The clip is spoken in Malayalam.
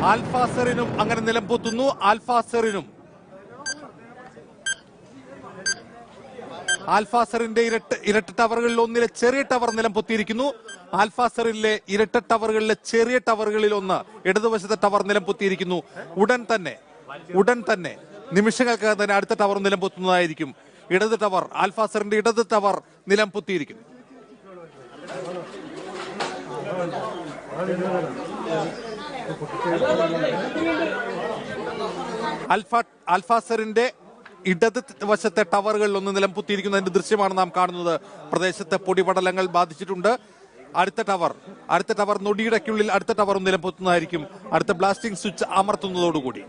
ആൽഫ സെറീനും അങ്ങനെ നിലംപൊത്തുന്നു. ആൽഫ സെറീന്റെ ഇരട്ട ടവറുകളിൽ ഒന്നിലെ ചെറിയ ടവർ നിലംപൊത്തിയിരിക്കുന്നു. ആൽഫ സെറീനിലെ ഇരട്ട ടവറുകളിലെ ചെറിയ ടവറുകളിൽ ഒന്ന് ഇടതുവശത്തെ ടവർ നിലംപൊത്തിയിരിക്കുന്നു. ഉടൻ തന്നെ നിമിഷങ്ങൾക്ക് തന്നെ അടുത്ത ടവർ നിലംപൊത്തുന്നതായിരിക്കും. ഇടത് ടവർ, ആൽഫ സെറീന്റെ ഇടത് ടവർ നിലംപൊത്തിയിരിക്കുന്നു. ആൽഫ സെറീന്റെ ഇടത് വശത്തെ ടവറുകളിൽ ഒന്ന് നിലംപൊത്തിയിരിക്കുന്നതിന്റെ ദൃശ്യമാണ് നാം കാണുന്നത്. പ്രദേശത്തെ പൊടിപടലങ്ങൾ ബാധിച്ചിട്ടുണ്ട്. അടുത്ത ടവർ നൊടിയിടയ്ക്കുള്ളിൽ അടുത്ത ടവർ നിലംപൊത്തുന്നതായിരിക്കും അടുത്ത ബ്ലാസ്റ്റിംഗ് സ്വിച്ച് അമർത്തുന്നതോടുകൂടി.